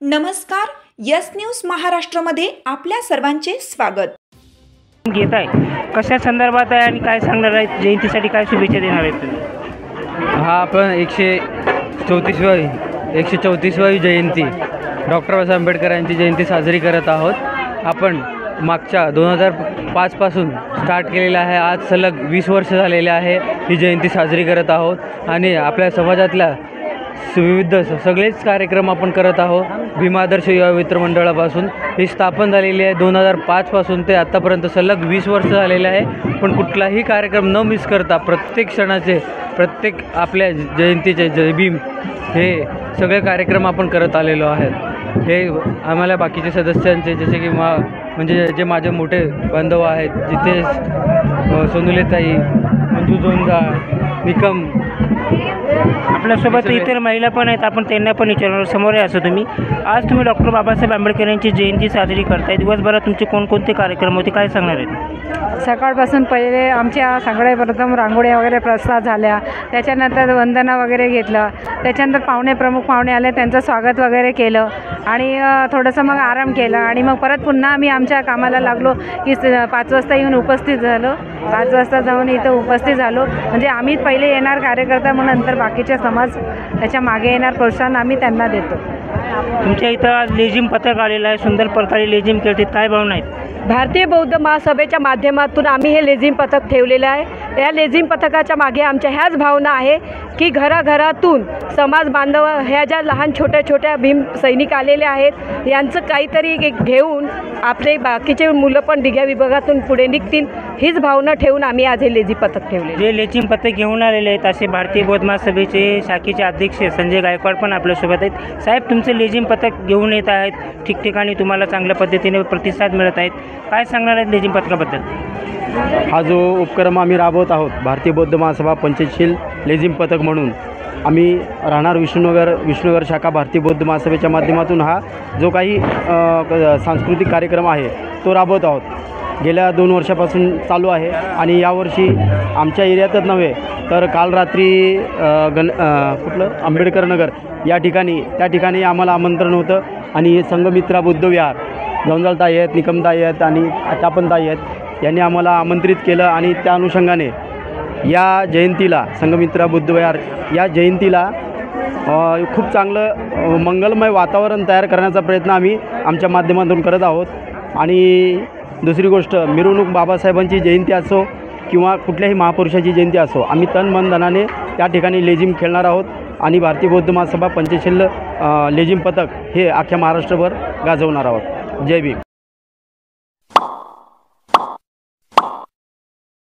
नमस्कार, yes news महाराष्ट्रामध्ये आपल्या सर्वांचे स्वागत। घेत आहे कशा संदर्भात आहे आणि काय सांगणार आहे, जयंतीसाठी काय शुभेच्छा देणार आहेत तुम्ही? हा आपण 134वी जयंती डॉक्टर बाबासाहेब आंबेडकर यांची जयंती साजरी करत आहोत। आपण मागच्या 2005 पासून स्टार्ट केलेला आहे, आज सलग 20 वर्ष झालेले आहे ही जयंती साजरी करत आहोत आणि आपल्या समाजातल्या विविध सगळेच कार्यक्रम आपण करत आहोत। भीम आदर्श युवा मित्र मंडळापासून ही स्थापन झालेली आहे 2005 पासून ते आत्तापर्यंत सलग 20 वर्ष झालेले आहे। पण कुठलाही कार्यक्रम न मिस करता प्रत्येक क्षणाचे प्रत्येक आपल्या जयंतीचे जय भीम हे सगळे कार्यक्रम आपण करत आलेलो आहेत। हे आम्हाला बाकीचे सदस्यांचे जसे की म्हणजे जे माझे मोठे बांधव आहेत, जितेश सोनुलेताई, मंजू जोंजा, निकम, आपल्यासोबत इतर महिला पण आहेत, आपण त्यांना पण विचारणार। समोर आहे असं तुम्ही आज तुम्ही डॉक्टर बाबासाहेब आंबेडकर यांची जयंती साजरी करताय, दिवसभरात तुमचे कोणकोणते कार्यक्रम होते, काय सांगणार आहेत? सकाळपासून पहिले आमच्या सगळे प्रथम रांगोळ्या वगैरे प्रसाद झाल्या, त्याच्यानंतर वंदना वगैरे घेतलं, त्याच्यानंतर प्रमुख पाहुणे आले, त्यांचं स्वागत वगैरे केलं आणि थोडंसं मग आराम केला आणि मग परत पुन्हा आम्ही आमच्या कामाला लागलो की 5 वाजता येऊन उपस्थित झालो। 5 वाजता जाऊन इथं उपस्थित झालो, म्हणजे आम्ही पहिले येणार कार्यकर्ता म्हणून नंतर बाकीचे समाज त्याच्या मागे येणार प्रोत्साहन आम्ही त्यांना देतो। तुमच्या इथं आज लेझिम पथक आलेलं आहे, सुंदर प्रकारे लेझिम खेळतात, काय भावना आहेत? भारतीय बौद्ध महासभेच्या माध्यमातून आम्ही हे लेझिम पथक ठेवलेलं आहे। या लेझिम पथकाच्या मागे आमच्या ह्याच भावना आहे की घराघरातून समाज बांधव ह्या ज्या लहान छोट्या भीम सैनिक आलेले आहेत यांचं काहीतरी घेऊन आपले बाकीचे मुलं पण दिघ्या विभागातून पुढे निघतील, हीच भावना ठेवून आम्ही आज हे लेझिम पथक ठेवले। जे लेझिम पथक घेऊन आलेले आहेत असे भारतीय बौद्ध महासभेचे शाखेचे अध्यक्ष संजय गायकवाड पण आपल्यासोबत आहेत। साहेब, तुमचे लेझिम पथक घेऊन येत आहेत, ठिकठिकाणी तुम्हाला चांगल्या पद्धतीने प्रतिसाद मिळत आहेत, काय सांगणार आहेत लेझिम पथकाबद्दल? हा जो उपक्रम आम्ही राबवत आहोत भारतीय बौद्ध महासभा पंचशील लेझिम पथक म्हणून, आम्ही राहणार विष्णुनगर शाखा भारतीय बौद्ध महासभेच्या माध्यमातून हा जो काही सांस्कृतिक कार्यक्रम आहे तो राबवत आहोत। गेल्या 2 वर्षापासून चालू आहे आणि यावर्षी आमच्या एरियातच नव्हे तर काल रात्री आंबेडकर नगर त्या ठिकाणी आम्हाला आमंत्रण होतं आणि संघमित्रा बुद्ध विहार जौंजाळताई आहेत, निकमताई आहेत आणि तापनताई आहेत, यांनी आम्हाला आमंत्रित केलं आणि त्या अनुषंगाने या जयंतीला संघमित्रा बुद्ध विहार या जयंतीला खूप चांगलं मंगलमय वातावरण तयार करण्याचा प्रयत्न आम्ही आमच्या माध्यमातून करत आहोत। आणि दुसरी गोष्ट, मिरवणूक बाबासाहेबांची जयंती असो किंवा कुठल्याही महापुरुषाची जयंती असो, आम्ही तन मन धनाने त्या ठिकाणी लेझिम खेळणार आहोत आणि भारतीय बौद्ध महासभा पंचशील लेझिम पथक हे अख्ख्या महाराष्ट्रभर गाजवणार आहोत। जय भीम।